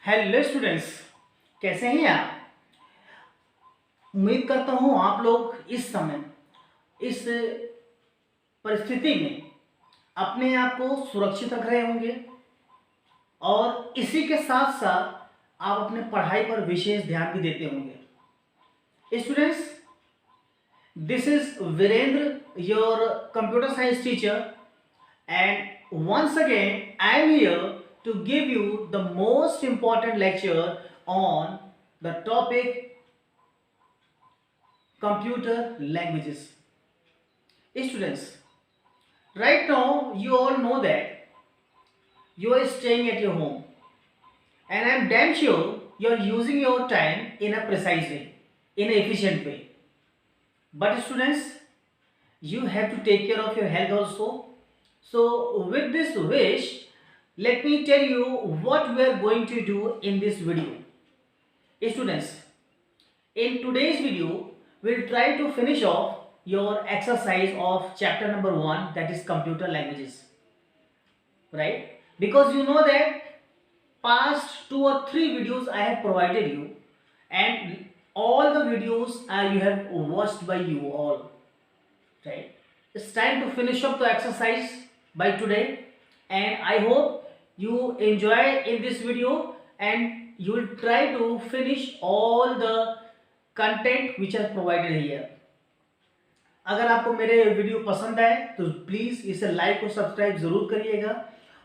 Hello students, कैसे हैं आप? उम्मीद करता हूँ आप लोग इस समय इस परिस्थिति में अपने आप को सुरक्षित रख रहे होंगे और इसी के साथ साथ आप अपने पढ़ाई पर विशेष ध्यान भी देते होंगे। Students, this is Virendra, your computer science teacher, and once again I am here to give you the most important lecture on the topic computer languages. Students, right now you all know that you are staying at your home, and I am damn sure you are using your time in a precise way, in an efficient way. But students, you have to take care of your health also. So with this wish, let me tell you what we are going to do in this video. Students, in today's video, we'll try to finish off your exercise of chapter number 1, that is computer languages, right? Because you know that past 2 or 3 videos I have provided you, and all the videos you have watched by you all, right? It's time to finish up the exercise by today, and I hope you enjoy in this video and you will try to finish all the content which are provided here. अगर आपको मेरे video पसंद आए तो please इसे like और subscribe ज़रूर करिएगा,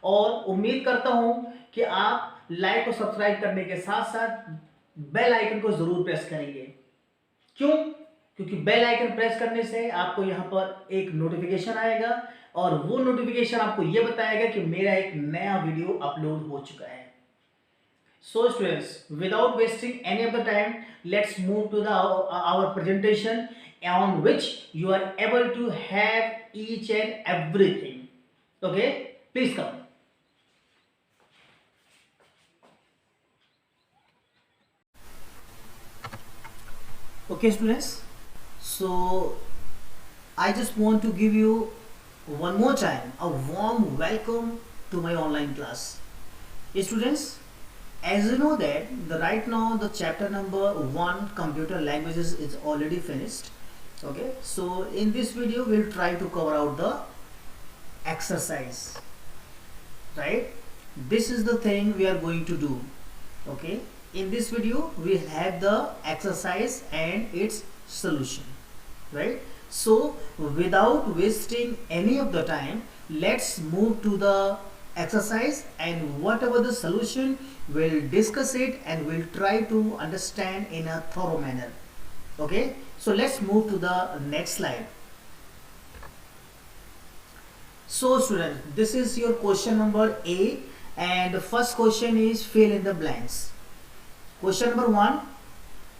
और उम्मीद करता हूं कि आप लाइक और सब्सक्राइब करने के साथ साथ बेल आइकन को ज़रूर प्रेस करेंगे। क्यों? क्योंकि बेल आइकन प्रेस करने से आपको यहाँ पर एक नोटिफिकेशन आएगा और वो नोटिफिकेशन आपको ये बताएगा कि मेरा एक नया वीडियो अपलोड हो चुका है। So students, without wasting any of the time, let's move to our presentation, on which you are able to have each and everything. Okay, please come. Okay students, so I just want to give you one more time a warm welcome to my online class. Students, as you know that right now the chapter number 1 computer languages is already finished. Okay, so in this video we'll try to cover out the exercise, right? This is the thing we are going to do. Okay, in this video we have the exercise and its solution, right? So without wasting any of the time, let's move to the exercise, and whatever the solution, we'll discuss it and we'll try to understand in a thorough manner. Okay, so let's move to the next slide. So students, this is your question number A, and the first question is fill in the blanks. Question number 1,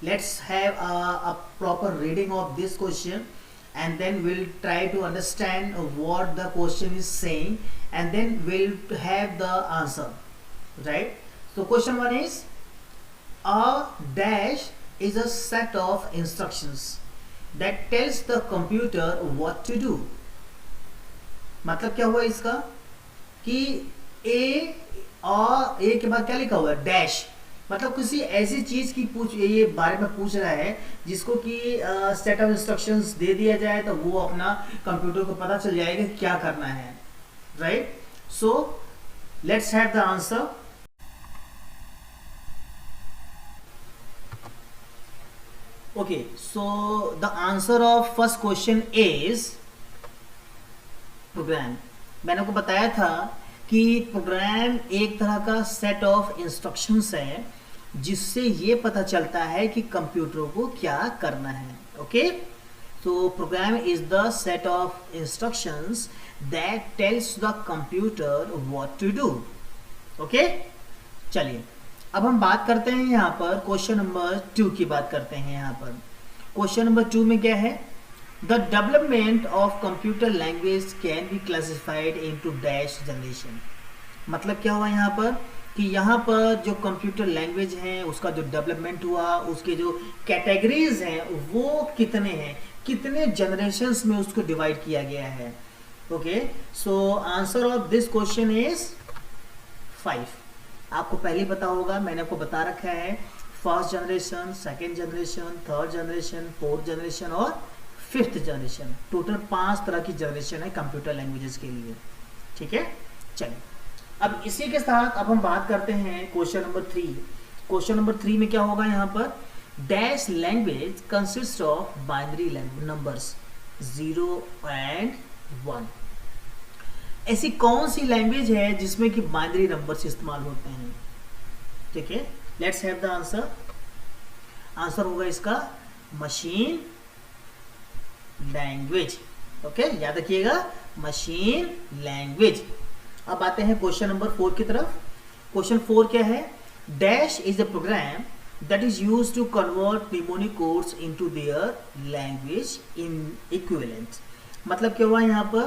let's have a proper reading of this question, and then we'll try to understand what the question is saying, and then we'll have the answer, right? So question 1 is, a dash is a set of instructions that tells the computer what to do. मतलब क्या हुआ इसका कि ए और ए के बाद क्या लिखा हुआ है, डैश, मतलब किसी ऐसी चीज की ये बारे में पूछ रहा है जिसको कि सेट ऑफ इंस्ट्रक्शंस दे दिया जाए तो वो अपना कंप्यूटर को पता चल जाएगा क्या करना है, right? So let's have the answer. Okay, so the answer of first question is program. मैंने आपको बताया था कि प्रोग्राम एक तरह का सेट ऑफ इंस्ट्रक्शंस है जिससे ये पता चलता है कि कंप्यूटर को क्या करना है. ओके, तो program is the set of instructions that tells the computer what to do. Okay, चलिए अब हम बात करते हैं यहाँ पर क्वेश्चन नंबर 2 की बात करते हैं. यहाँ पर क्वेश्चन नंबर 2 में क्या है, The development of computer language can be classified into dash generation. मतलब क्या हुआ यहाँ पर कि यहाँ पर जो कंप्यूटर लैंग्वेज हैं उसका जो डेवलपमेंट हुआ, उसके जो कैटेगरीज हैं वो कितने हैं, कितने जनरेशन्स में उसको डिवाइड किया गया है. Okay, so answer of this question is 5. आपको पहले ही पता होगा, मैंने आपको बता रखा है first generation, second generation, third generation, fourth generation और फिफ्थ जनरेशन। टोटल 5 तरह की जनरेशन है कंप्यूटर लैंग्वेजेस के लिए। ठीक है, चलिए अब इसी के साथ अब हम बात करते हैं क्वेश्चन नंबर 3। क्वेश्चन नंबर 3 में क्या होगा, यहाँ पर dash language consist of binary numbers 0 and 1। ऐसी कौन सी लैंग्वेज है जिसमें कि बाइनरी नंबर्स इस्तेमाल होते हैं? ठीक है, let's have the answer. Answer होगा इसका मशीन लैंग्वेज। ओके, याद रखिएगा मशीन लैंग्वेज। अब आते हैं क्वेश्चन नंबर 4 की तरफ। क्वेश्चन 4 क्या है? Dash is a program that is used to convert mnemonic codes into their language in equivalent। मतलब क्या हुआ यहाँ पर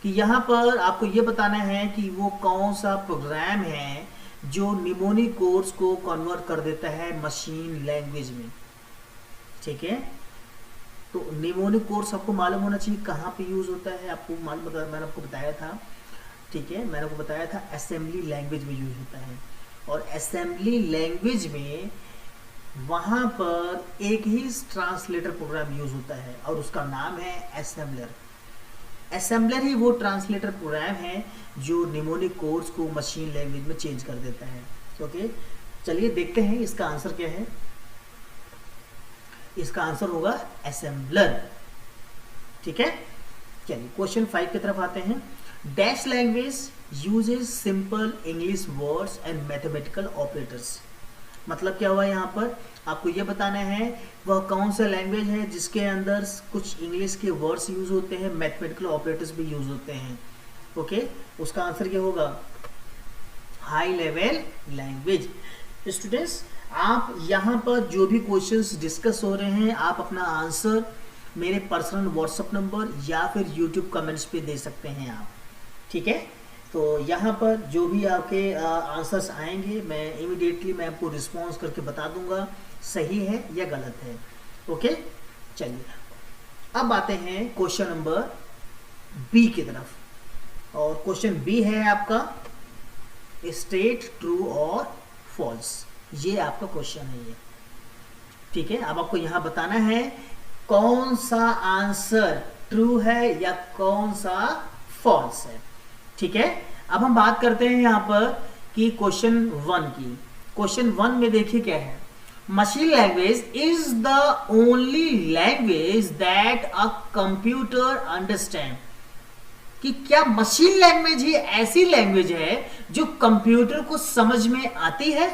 कि यहाँ पर आपको ये बताना है कि वो कौन सा प्रोग्राम है जो निमोनिक कोड्स को कन्वर्ट कर देता है मशीन लैंग्वेज में। ठीक है, तो निमोनिक कोड्स आपको मालूम होना चाहिए कहाँ पे यूज होता है, आपको मालूम, मैंने आपको बताया था। ठीक है, मैंने आपको बताया था असेंबली लैंग्वेज में यूज होता है, और असेंबली लैंग्वेज में वहाँ पर एक ही ट्रांसलेटर प्रोग्राम यूज होता है और उसका नाम है असेंबलर। असेंबलर ही वो ट्रांसलेटर प्रोग्राम है जो निमोनिक कोड्स को मशीन लैंग्वेज में चेंज कर देता है। ओके, चलिए देखते हैं इसका आंसर क्या है। इसका आंसर होगा असेंबलर। ठीक है, चलिए क्वेश्चन 5 की तरफ आते हैं। Dash language uses simple English words and mathematical operators. मतलब क्या हुआ यहाँ पर, आपको ये बताना है वह कौन सा लैंग्वेज है जिसके अंदर कुछ इंग्लिश के वर्ड्स यूज होते हैं, मैथमेटिकल ऑपरेटर्स भी यूज होते हैं। ओके, उसका आंसर क्या होगा? High level language. स्टूडेंट्स, आप यहाँ पर जो भी क्वेश्चंस डिस्कस हो रहे हैं, आप अपना आंसर मेरे पर्सनल व्हाट्सएप नंबर या फिर यूट्यूब कमेंट्स पे दे सकते हैं आप। ठीक है, तो यहाँ पर जो भी आपके आंसर्स आएंगे मैं इमीडिएटली मैं आपको रिस्पॉन्स करके बता दूंगा सही है या गलत है। ओके, चलिए अब आते हैं क्वेश्चन नंबर बी की तरफ, और क्वेश्चन बी है आपका स्टेट ट्रू और फॉल्स। ये आपका क्वेश्चन है ये। ठीक है, अब आपको यहाँ बताना है कौन सा आंसर ट्रू है या कौन सा फॉल्स है। ठीक है, अब हम बात करते हैं यहाँ पर कि क्वेश्चन 1 की। क्वेश्चन 1 में देखिए क्या है, machine language is the only language that a computer understand. कि क्या मशीन लैंग्वेज ही ऐसी लैंग्वेज है जो कंप्यूटर को समझ में आती है?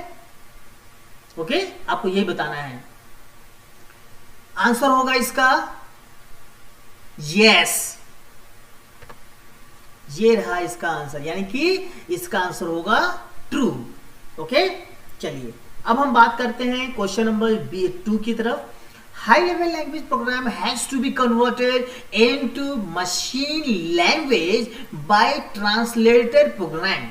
ओके, आपको यही बताना है। आंसर होगा इसका यस। ये रहा इसका आंसर, यानी कि इसका आंसर होगा ट्रू। ओके, चलिए अब हम बात करते हैं क्वेश्चन नंबर B2 की तरफ। High level language program has to be converted into machine language by translator program.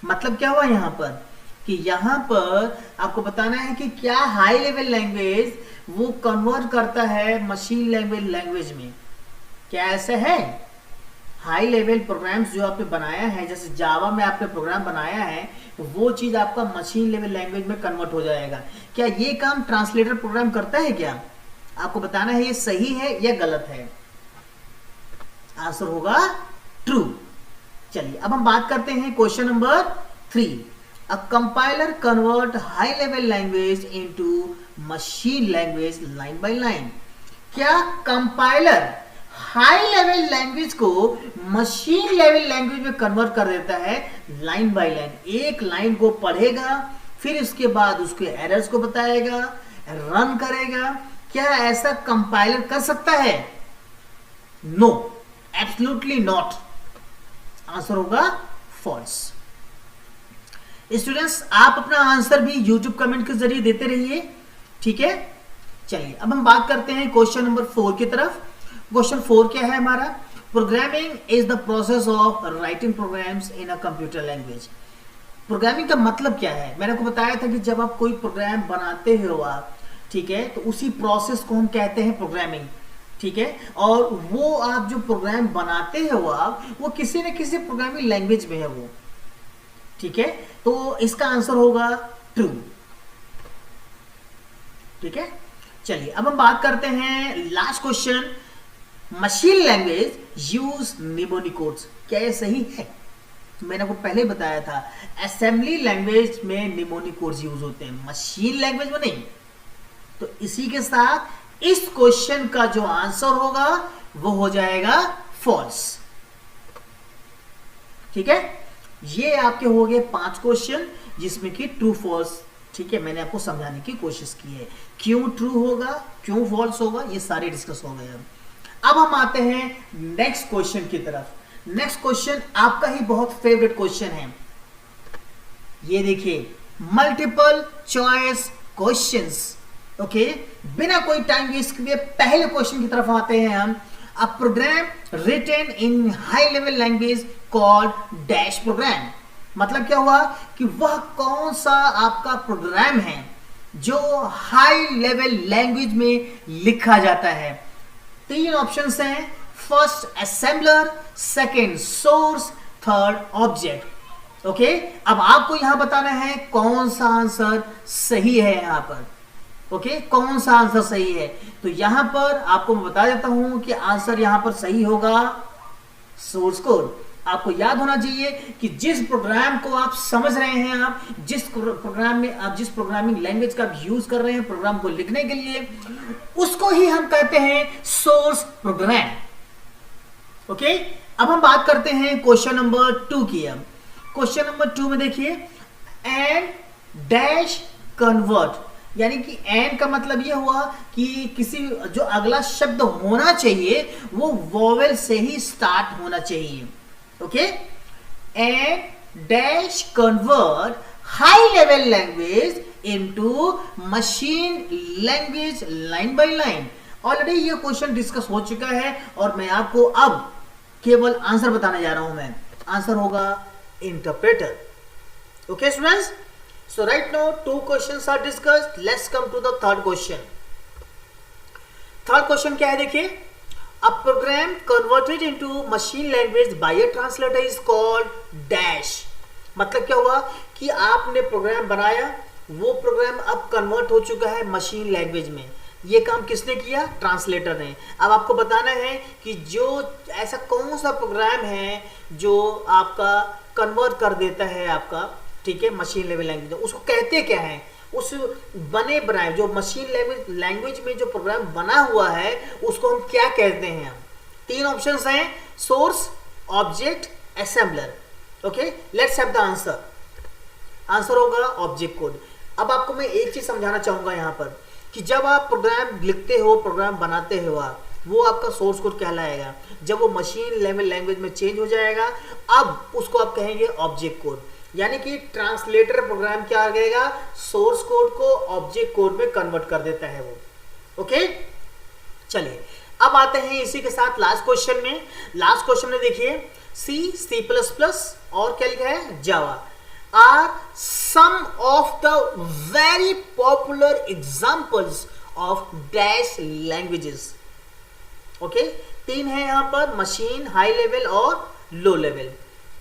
मतलब क्या हुआ यहाँ पर कि यहाँ पर आपको बताना है कि क्या हाई लेवल लैंग्वेज वो कन्वर्ट करता है मशीन लैंग्वेज में। क्या ऐसा है? हाई लेवल प्रोग्राम्स जो आपने बनाया है, जैसे जावा में आपने प्रोग्राम बनाया है, वो चीज आपका मशीन लेवल लैंग्वेज में कन्वर्ट हो जाएगा। क्या ये काम ट्रांसलेटर प्रोग्राम करता है क्या? आपको बताना है ये सही है या गलत है। आंसर होगा ट्रू। चलिए अब हम बात करते हैं question number 3। A compiler convert high level language into machine language line by line. क्या कंपाइलर हाई लेवल लैंग्वेज को मशीन लेवल लैंग्वेज में कन्वर्ट कर देता है लाइन बाय लाइन? एक लाइन को पढ़ेगा, फिर उसके बाद उसके एरर्स को बताएगा, रन करेगा। क्या ऐसा कंपाइलर कर सकता है? No, absolutely not. आंसर होगा फॉल्स। स्टूडेंट्स, आप अपना आंसर भी यूट्यूब कमेंट के जरिए देते रहिए। ठीक है, चलिए अब हम बात करते हैं क्वेश्चन नंबर 4 की तरफ। क्वेश्चन 4 क्या है हमारा? Programming is the process of writing programs in a computer language. Programming का मतलब क्या है? मैंने आपको बताया था कि जब आप कोई प्रोग्राम बनाते हो आप, ठीक है, तो उसी प्रोसेस को हम कहते हैं प्रोग्रामिंग। ठीक है, और वो आप जो प्रोग्राम बनाते हो आप, वो किसी न किसी प्रोग्रामिंग लैंग्वेज में है वो। ठीक है, तो इसका आंसर होगा ट्रू। ठीक है, चलिए अब हम बात करते हैं last question, machine language use mnemonic codes, क्या ये सही है? मैंने आपको पहले बताया था असेंबली लैंग्वेज में निमोनिक कोड्स यूज होते हैं, मशीन लैंग्वेज में नहीं। तो इसी के साथ इस क्वेश्चन का जो आंसर होगा वो हो जाएगा फॉल्स। ठीक है, ये आपके हो गए 5 क्वेश्चन जिसमें कि ट्रू फॉल्स, ठीक है, मैंने आपको समझाने की कोशिश की है, क्यों ट्रू होगा क्यों फॉल्स होगा ये सारे डिस्कस हो गए। अब हम आते हैं नेक्स्ट क्वेश्चन की तरफ। नेक्स्ट क्वेश्चन आपका ही बहुत फेवरेट क्वेश्चन है, ये देखिए मल्टीपल चॉइस क्वेश्चंस। ओके, बिना कोई टाइम वेस्ट किए पहले क्वेश्चन की तरफ आते हैं हम। A program written in high level language called dash program, मतलब क्या हुआ कि वह कौन सा आपका प्रोग्राम है जो हाई लेवल लैंग्वेज में लिखा जाता है। 3 ऑप्शंस हैं, first assembler, second source, third object. Okay, अब आपको यहां बताना है कौन सा आंसर सही है यहां पर। ओके, कौन सा आंसर सही है? तो यहां पर आपको मैं बता देता हूं कि आंसर यहां पर सही होगा सोर्स कोड। आपको याद होना चाहिए कि जिस प्रोग्राम को आप समझ रहे हैं, आप जिस प्रोग्राम में आप जिस प्रोग्रामिंग लैंग्वेज का यूज कर रहे हैं प्रोग्राम को लिखने के लिए, उसको ही हम कहते हैं सोर्स प्रोग्राम। ओके, अब हम बात करते हैं क्वेश्चन नंबर 2 की। अब क्वेश्चन नंबर 2 में देखिए एंड डैश कन्वर्ट, यानी कि एंड का मतलब यह हुआ कि किसी जो अगला शब्द होना चाहिए वो वोवेल से ही स्टार्ट होना चाहिए। Okay, and dash convert high level language into machine language line by line. Already ये क्वेश्चन डिस्कस हो चुका है और मैं आपको अब केवल आंसर बताने जा रहा हूं। मैं आंसर होगा interpreter. Okay students, so right now 2 questions are discussed. Let's come to the third question. Third question क्या है देखिए, a program converted into machine language by a translator is called dash। मतलब क्या हुआ कि आपने प्रोग्राम बनाया, वो प्रोग्राम अब कन्वर्ट हो चुका है मशीन लैंग्वेज में। ये काम किसने किया? ट्रांसलेटर ने। अब आपको बताना है कि जो ऐसा कौन सा प्रोग्राम है जो आपका कन्वर्ट कर देता है आपका, ठीक है, मशीन लेवल लैंग्वेज, उसको कहते क्या है? उस बने बनाए जो मशीन लैंग्वेज में जो प्रोग्राम बना हुआ है उसको हम क्या कहते हैं? 3 ऑप्शंस हैं, source, object, assembler. Okay, let's have the answer. Answer होगा ऑब्जेक्ट कोड। अब आपको मैं एक चीज समझाना चाहूंगा यहाँ पर कि जब आप प्रोग्राम लिखते हो, प्रोग्राम बनाते हो आप, वो आपका सोर्स कोड कहलाएगा। जब वो मशीन लेवल लैंग्वेज में चेंज हो जाएगा अब उसको आप कहेंगे ऑब्जेक्ट कोड। यानी कि ट्रांसलेटर प्रोग्राम क्या करेगा? सोर्स कोड को ऑब्जेक्ट कोड में कन्वर्ट कर देता है वो। ओके, चलिए अब आते हैं इसी के साथ लास्ट क्वेश्चन में। लास्ट क्वेश्चन में देखिए C++ और क्या लिखा है? Java are some of the very popular examples of dash languages. Okay, 3 है यहां पर, मशीन, हाई लेवल और लो लेवल।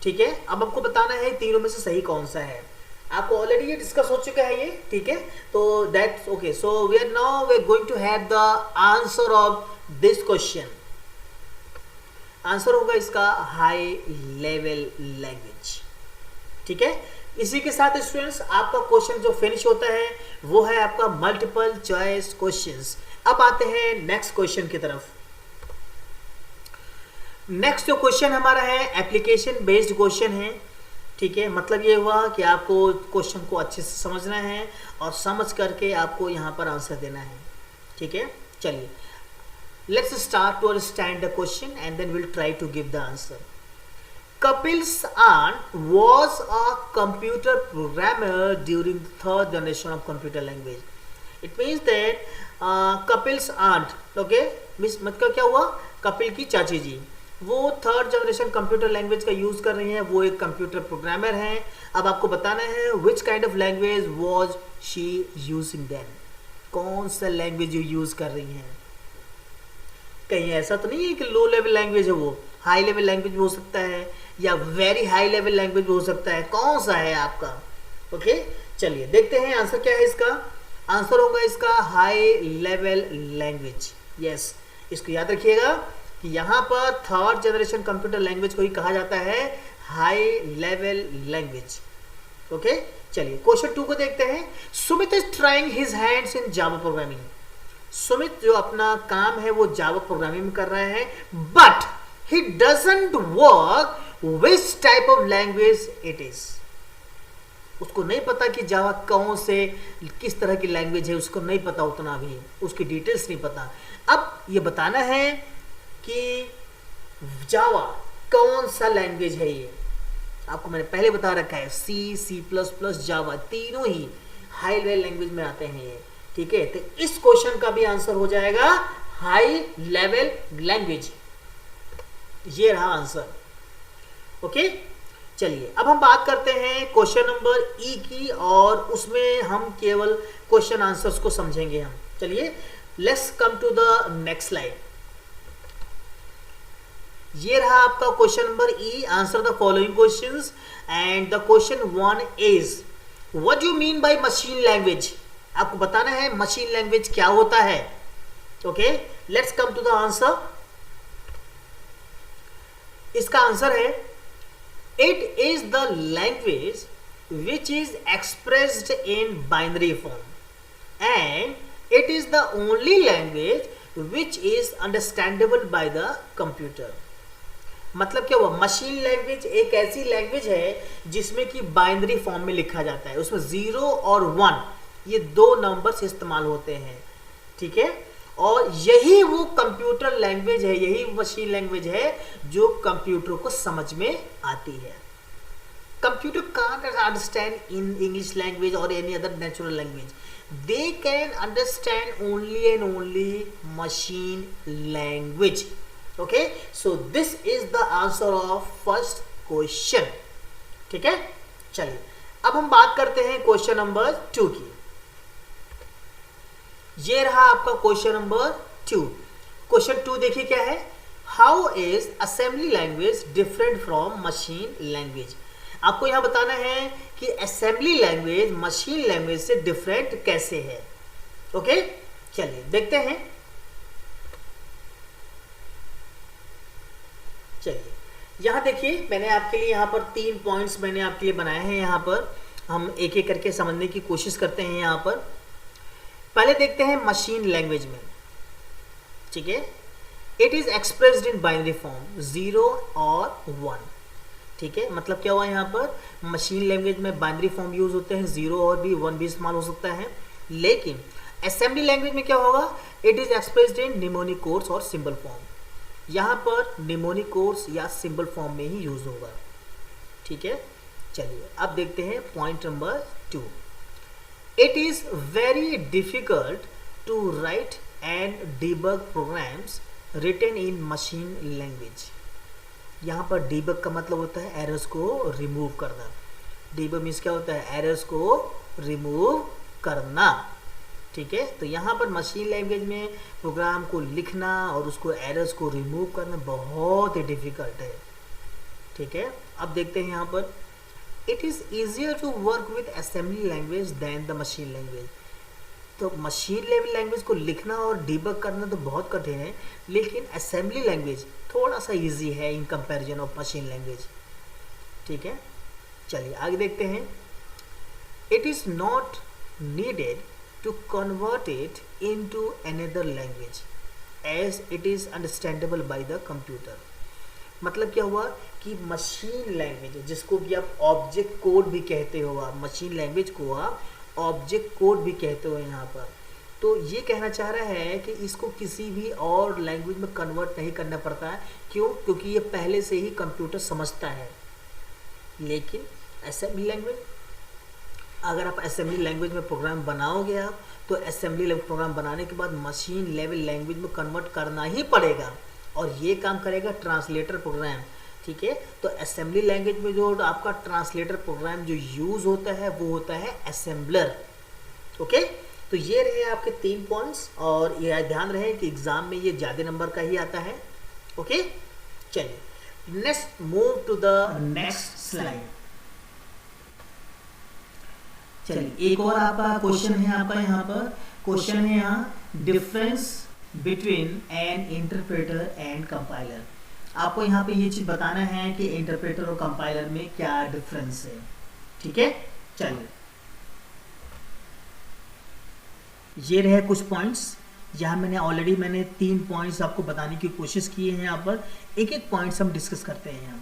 ठीक है, अब आपको बताना है तीनों में से सही कौन सा है। आपको ऑलरेडी ये डिस्कस हो चुका है ये, ठीक है, तो that's okay. So we are going to have the answer of this question. Answer होगा इसका हाई लेवल लैंग्वेज। ठीक है, इसी के साथ स्टूडेंट्स आपका क्वेश्चन जो फिनिश होता है वो है आपका मल्टीपल चॉइस क्वेश्चंस। अब आते हैं नेक्स्ट क्वेश्चन की तरफ। नेक्स्ट जो क्वेश्चन हमारा है एप्लीकेशन बेस्ड क्वेश्चन है। ठीक है, मतलब ये हुआ कि आपको क्वेश्चन को अच्छे से समझना है और समझ करके आपको यहाँ पर आंसर देना है। ठीक है, चलिए let's start to understand the question and then will try to give the answer. Kapil's aunt was a computer programmer during the 3rd generation of computer language. It means that Kapil's aunt, okay, मतलब क्या हुआ? कपिल की चाची जी वो 3rd generation computer language का use कर रही हैं, वो एक कंप्यूटर प्रोग्रामर हैं। अब आपको बताना है which kind of language was she using then, कौन सा लैंग्वेज यूज कर रही हैं। कहीं ऐसा तो नहीं है कि लो लेवल लैंग्वेज है, वो हाई लेवल लैंग्वेज भी हो सकता है, या वेरी हाई लेवल लैंग्वेज हो सकता है, कौन सा है आपका? ओके चलिए देखते हैं आंसर क्या है इसका। आंसर होगा इसका हाई लेवल लैंग्वेज। यस, इसको याद रखिएगा कि यहाँ पर थर्ड जनरेशन कंप्यूटर लैंग्वेज को ही कहा जाता है हाई लेवल लैंग्वेज। ओके चलिए क्वेश्चन 2 को देखते हैं। Sumit is trying his hands in Java programming. Sumit जो अपना काम है वो जावा प्रोग्रामिंग में कर रहा है, but he doesn't work which type of language it is. उसको नहीं पता कि जावा कौन से किस तरह की लैंग्वेज है, उसको नहीं पता, उतना भी उसकी डिटेल्स नहीं पता। अब ये बताना है कि जावा कौन सा लैंग्वेज है। ये आपको मैंने पहले बता रखा है, सी, सी प्लस प्लस, जावा, तीनों ही हाई लेवल लैंग्वेज में आते हैं ये। ठीक है, तो इस क्वेश्चन का भी आंसर हो जाएगा हाई लेवल लैंग्वेज। ये रहा आंसर। ओके चलिए अब हम बात करते हैं क्वेश्चन नंबर ई की, और उसमें हम केवल क्वेश्चन आंसर्स को समझेंगे हम। चलिए let's come to the next slide. ये रहा आपका question number E. Answer the following questions and the question 1 is what do you mean by machine language. आपको बताना है मशीन लैंग्वेज क्या होता है। Okay let's come to the answer. इसका आंसर है it is the language which is expressed in binary form and it is the only language which is understandable by the computer. मतलब क्या हुआ, machine language एक ऐसी language है जिसमें कि बाइनरी फॉर्म में लिखा जाता है, उसमें 0 और 1 ये 2 नंबर्स इस्तेमाल होते हैं। ठीक है, और यही वो कंप्यूटर लैंग्वेज है, यही मशीन लैंग्वेज है जो कंप्यूटर को समझ में आती है। Computer can't understand in English language और any other natural language, they can understand only and only machine language. Okay so this is the answer of first question. ठीक है, चलिए अब हम बात करते हैं क्वेश्चन नंबर 2 की। ये रहा आपका क्वेश्चन नंबर 2। क्वेश्चन 2 देखिए क्या है, how is assembly language different from machine language. आपको यहां बताना है कि असेंबली लैंग्वेज मशीन लैंग्वेज से डिफरेंट कैसे है। ओके चलिए देखते हैं। चलिए यहां देखिए, मैंने आपके लिए यहां पर 3 पॉइंट्स मैंने आपके लिए बनाए हैं। यहां पर हम एक एक करके समझने की कोशिश करते हैं। यहां पर पहले देखते हैं मशीन लैंग्वेज में। ठीक है, it is expressed in binary form 0 और 1। ठीक है, मतलब क्या हुआ, यहाँ पर मशीन लैंग्वेज में बाइनरी फॉर्म यूज होते हैं, 0 और भी 1 भी इस्तेमाल हो सकता है। लेकिन असेंबली लैंग्वेज में क्या होगा, it is expressed in mnemonic codes और सिंबल फॉर्म। यहाँ पर निमोनिक कोड्स या सिंबल फॉर्म में ही यूज होगा। ठीक है, चलिए अब देखते हैं point number 2। It is very difficult to write and debug programs written in machine language. यहाँ पर डिबग का मतलब होता है एरर्स को रिमूव करना। डिबग मीन्स क्या होता है, एरर्स को रिमूव करना। ठीक है, तो यहाँ पर मशीन लैंग्वेज में प्रोग्राम को लिखना और उसको एरर्स को रिमूव करना बहुत ही डिफिकल्ट है। ठीक है, अब देखते हैं यहाँ पर it is easier to work with assembly language than the machine language. तो मशीन लेवल लैंग्वेज को लिखना और डिबग करना तो बहुत कठिन है, लेकिन असेंबली लैंग्वेज थोड़ा सा इजी है in comparison of machine language. ठीक है, चलिए आगे देखते हैं। It is not needed to convert it into another language as it is understandable by the computer। मतलब क्या हुआ कि मशीन लैंग्वेज जिसको कि आप ऑब्जेक्ट कोड भी कहते हो, आप मशीन लैंग्वेज को आप ऑब्जेक्ट कोड भी कहते हो यहाँ पर, तो ये कहना चाह रहा है कि इसको किसी भी और लैंग्वेज में कन्वर्ट नहीं करना पड़ता है। क्यों? क्योंकि ये पहले से ही कंप्यूटर समझता है। लेकिन असेंबली लैंग्वेज, अगर आप असेंबली लैंग्वेज में प्रोग्राम बनाओगे आप, तो असेंबली लेवल प्रोग्राम बनाने के बाद मशीन लेवल लैंग्वेज में कन्वर्ट करना ही पड़ेगा, और ये काम करेगा ट्रांसलेटर प्रोग्राम। ठीक है, तो असेंबली लैंग्वेज में जो आपका ट्रांसलेटर प्रोग्राम जो यूज़ होता है वो होता है असेंबलर। ओके, तो ये रहे आपके 3 पॉइंट्स, और ये ध्यान रहे कि एग्ज़ाम में ये ज़्यादा नंबर का ही आता है। ओके, चलिए next move to the next slide. चलिए एक और आपका क्वेश्चन है, आपका यहाँ पर क्वेश्चन है यहाँ difference between N interpreter and compiler. आपको यहाँ पे ये चीज बताना है कि इंटरप्रेटर और कंपाइलर में क्या डिफरेंस है। ठीक है, चलिए ये रहे कुछ पॉइंट्स। यहाँ मैंने 3 पॉइंट्स आपको बताने की कोशिश की है। यहाँ पर एक एक पॉइंट्स हम डिस्कस करते हैं। हम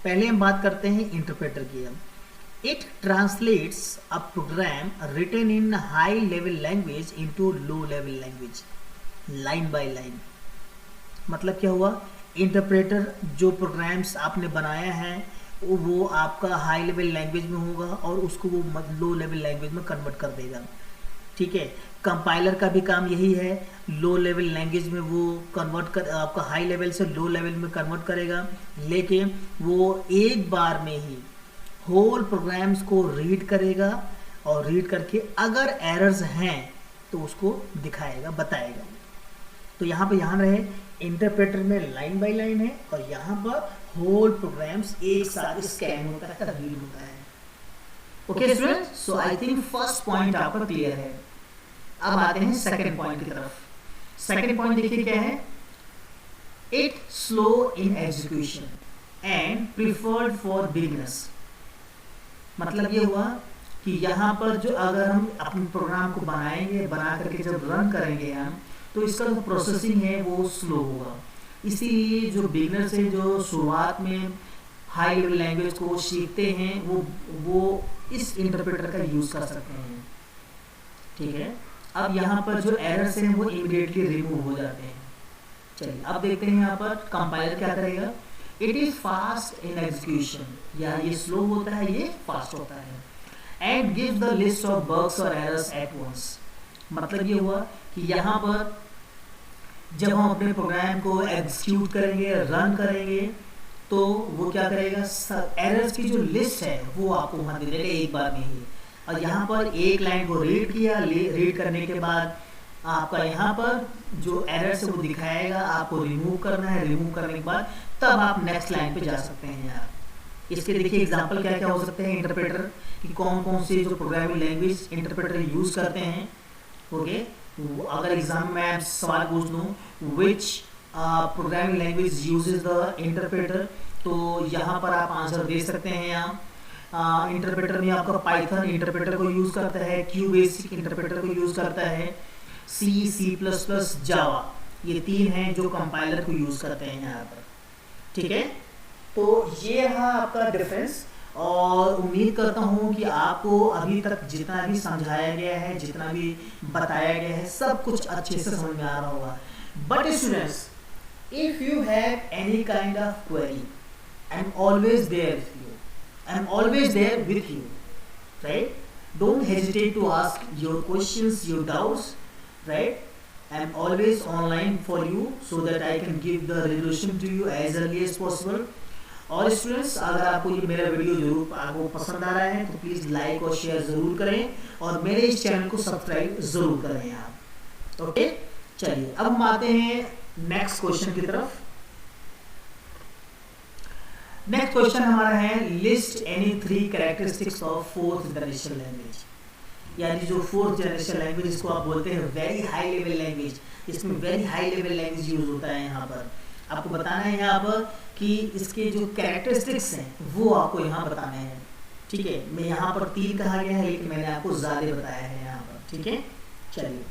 पहले हम बात करते हैं इंटरप्रेटर की। हम it translates a program written in high level language into low level language line by line. मतलब क्या हुआ, इंटरप्रेटर जो प्रोग्राम्स आपने बनाया है वो आपका हाई लेवल लैंग्वेज में होगा और उसको वो लो लेवल लैंग्वेज में कन्वर्ट कर देगा। ठीक है, कंपाइलर का भी काम यही है, लो लेवल लैंग्वेज में वो कन्वर्ट कर आपका हाई लेवल से लो लेवल में कन्वर्ट करेगा, लेकिन वो एक बार में ही होल प्रोग्राम्स को रीड करेगा और रीड करके अगर एरर्स हैं तो उसको दिखाएगा, बताएगा। तो यहाँ पे ध्यान रहे इंटरप्रेटर में लाइन बाय लाइन है और यहाँ पर होल प्रोग्राम्स एक साथ स्कैन होता है, रीड होता है। Okay students, so I think first point आपका क्लियर है। अब आते हैं सेकंड पॉइंट की तरफ। सेकंड पॉइंट देखिए क्या है, it slow in execution and preferred for beginners. मतलब ये हुआ कि यहाँ पर जो अगर हम अपने प्रोग्राम को बनाएंगे, बना करके जब रन करेंगे हम, तो इसका जो प्रोसेसिंग है वो स्लो होगा। इसीलिए जो बिगिनर्स है, जो शुरुआत में हाई लेवल लैंग्वेज को सीखते हैं, वो इस इंटरप्रेटर का यूज कर सकते हैं। ठीक है, अब यहाँ पर जो एरर्स हैं वो इमीडिएटली रिमूव हो जाते हैं। चलिए अब देखते हैं यहाँ पर कंपाइलर क्या करेगा। It is fast in execution, या ये स्लो होता है, ये फास्ट होता है। And give the list of bugs और एरर्स एट वंस। मतलब ये हुआ कि यहाँ पर जब हम अपने प्रोग्राम को एग्जीक्यूट करेंगे, रन करेंगे, तो वो क्या करेगा, एरर्स की जो लिस्ट है वो आपको वहां दे देगा एक बार में ही। और यहाँ पर एक लाइन को रीड किया, रीड करने के बाद आपका यहाँ पर जो एरर्स है वो दिखाएगा, आपको रिमूव करना है। रिमूव करने के बाद तब आप नेक्स्ट लाइन पे जा सकते हैं। यार इसके देखिए एग्जांपल क्या क्या हो सकते हैं इंटरप्रेटर कि कौन कौन से जो प्रोग्रामिंग लैंग्वेज इंटरप्रेटर यूज करते हैं। ओके, अगर एग्जाम में मैं सवाल पूछ लूँ विच programming language uses the interpreter, तो यहाँ पर आप आंसर दे सकते हैं। यहाँ इंटरप्रेटर में आपका पाइथन इंटरप्रेटर को यूज करता है, क्यू बेसिक इंटरप्रेटर को यूज करता है, C++, जावा, ये 3 हैं जो कंपाइलर को यूज करते हैं यहाँ पर। ठीक है, तो ये रहा आपका डिफरेंस। और उम्मीद करता हूँ कि आपको अभी तक जितना भी समझाया गया है, जितना भी बताया गया है, सब कुछ अच्छे से समझ में आ रहा होगा। But students, if you have any kind of query, I am always there with you, I am always there with you, right? Don't hesitate to ask your questions, your doubts, right? I am always online for you so that I can give the resolution to you as early as possible. और students, अगर आपको ये मेरा video जरूर आपको पसंद आ रहा है तो प्लीज लाइक और शेयर जरूर करें और मेरे इस चैनल को सब्सक्राइब जरूर करें आप। ओके, चलिए अब हम आते हैं नेक्स्ट क्वेश्चन की तरफ। नेक्स्ट क्वेश्चन हमारा है list any 3 characteristics of 4th generation language. यानी जो 4th जनरेशन लैंग्वेज इसको आप बोलते हैं वेरी हाई लेवल लैंग्वेज, इसमें very high level language use होता है। यहाँ पर आपको बताना है यहाँ पर कि इसके जो कैरेक्टरिस्टिक्स हैं वो आपको यहाँ बताने हैं। ठीक है, मैं यहाँ पर 3 कहा गया है लेकिन मैंने आपको ज़्यादा बताया है यहाँ पर। ठीक है, चलिए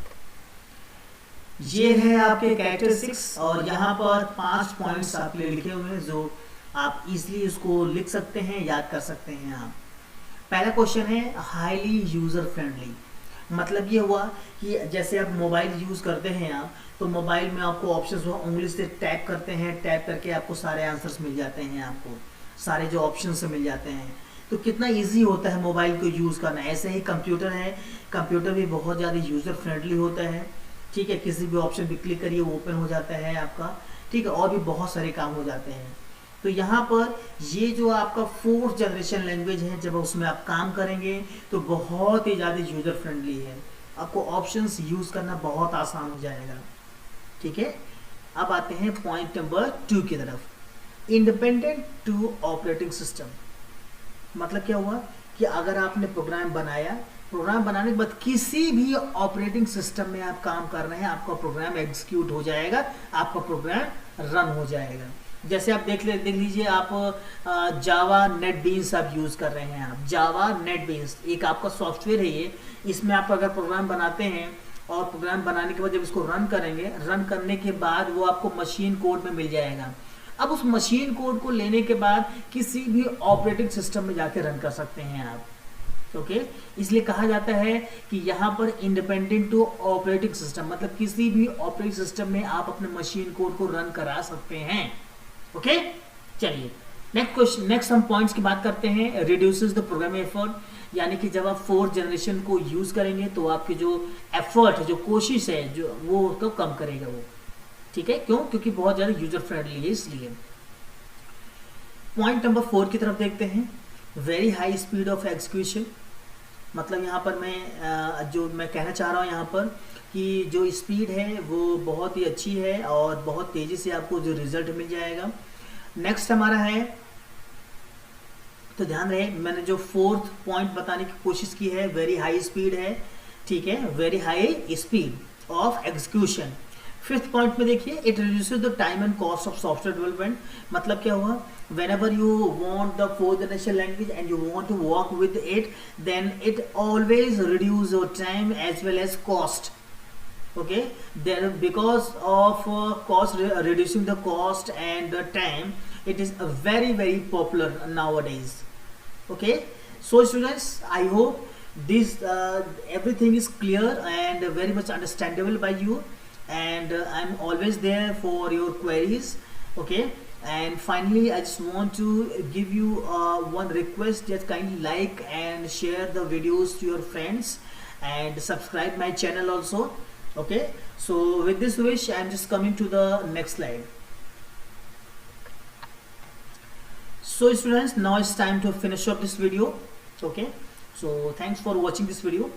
ये है आपके कैरेक्टरिस्टिक्स और यहाँ पर 5 पॉइंट्स आपके लिए लिखे हुए हैं जो आप इजीली इसको लिख सकते हैं, याद कर सकते हैं। यहाँ पहला क्वेश्चन है हाईली यूजर फ्रेंडली। मतलब ये हुआ कि जैसे आप मोबाइल यूज करते हैं आप, तो मोबाइल में आपको ऑप्शंस हुआ उंगली से टैप करते हैं, टैप करके आपको सारे आंसर्स मिल जाते हैं, आपको सारे जो ऑप्शंस मिल जाते हैं। तो कितना इजी होता है मोबाइल को यूज़ करना। ऐसे ही कंप्यूटर है, कंप्यूटर भी बहुत ज़्यादा यूज़र फ्रेंडली होता है। ठीक है, किसी भी ऑप्शन पर क्लिक करिए ओपन हो जाता है आपका। ठीक है, और भी बहुत सारे काम हो जाते हैं। तो यहाँ पर ये जो आपका 4th जनरेशन लैंग्वेज है, जब उसमें आप काम करेंगे तो बहुत ही ज़्यादा यूज़र फ्रेंडली है, आपको ऑप्शंस यूज़ करना बहुत आसान हो जाएगा। ठीक है, अब आते हैं पॉइंट नंबर 2 की तरफ। Independent to operating system. मतलब क्या हुआ कि अगर आपने प्रोग्राम बनाया, प्रोग्राम बनाने के बाद किसी भी ऑपरेटिंग सिस्टम में आप काम कर रहे हैं, आपका प्रोग्राम एग्जीक्यूट हो जाएगा, आपका प्रोग्राम रन हो जाएगा। जैसे आप देख लीजिए, आप जावा नेट बीन्स आप यूज कर रहे हैं। आप जावा नेट बीन्स एक आपका सॉफ्टवेयर है ये, इसमें आप अगर प्रोग्राम बनाते हैं और प्रोग्राम बनाने के बाद जब इसको रन करेंगे, रन करने के बाद वो आपको मशीन कोड में मिल जाएगा। अब उस मशीन कोड को लेने के बाद किसी भी ऑपरेटिंग सिस्टम में जाके रन कर सकते हैं आप। ओके, इसलिए कहा जाता है कि यहाँ पर इंडिपेंडेंट टू ऑपरेटिंग सिस्टम, मतलब किसी भी ऑपरेटिंग सिस्टम में आप अपने मशीन कोड को रन करा सकते हैं। ओके, चलिए नेक्स्ट हम पॉइंट्स की बात करते हैं। रिड्यूसेस द प्रोग्राम एफर्ट, यानी कि जब आप फोर्थ जनरेशन को यूज करेंगे तो आपकी जो एफर्ट, जो कोशिश है, जो वो तो कम करेगा वो। ठीक है, क्यों? क्योंकि बहुत ज्यादा यूजर फ्रेंडली है इसलिए। पॉइंट नंबर 4 की तरफ देखते हैं। Very high speed of execution, मतलब यहाँ पर जो मैं कहना चाह रहा हूँ यहाँ पर कि जो स्पीड है वो बहुत ही अच्छी है और बहुत तेजी से आपको जो रिजल्ट मिल जाएगा। नेक्स्ट हमारा है, तो ध्यान रहे मैंने जो फोर्थ पॉइंट बताने की कोशिश की है, वेरी हाई स्पीड है। ठीक है, very high speed of execution. Fifth point में देखिए, it reduces the time and cost of software development. मतलब क्या हुआ, whenever you want the fourth generation language and you want to work with it, then it always reduce your time as well as cost. Okay, then because of reducing the cost and the time, it is a very popular nowadays. Okay, so students, I hope this everything is clear and very much understandable by you, and I'm always there for your queries. Okay, and finally I just want to give you one request, just kindly like and share the videos to your friends and subscribe my channel also. Okay, so with this wish I'm just coming to the next slide. So students, now it's time to finish up this video. Okay, so thanks for watching this video.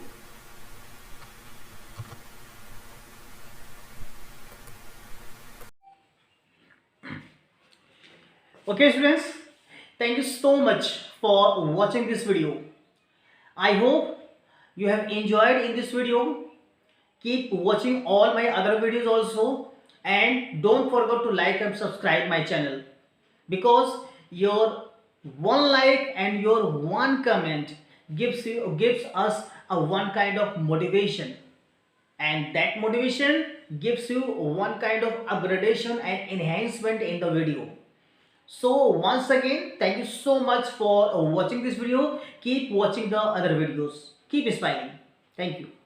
Okay students, thank you so much for watching this video. I hope you have enjoyed in this video. Keep watching all my other videos also, and don't forget to like and subscribe my channel, because your one like and your one comment gives us a one kind of motivation, and that motivation gives you one kind of upgradation and enhancement in the video. So once again, thank you so much for watching this video. Keep watching the other videos. Keep smiling. Thank you.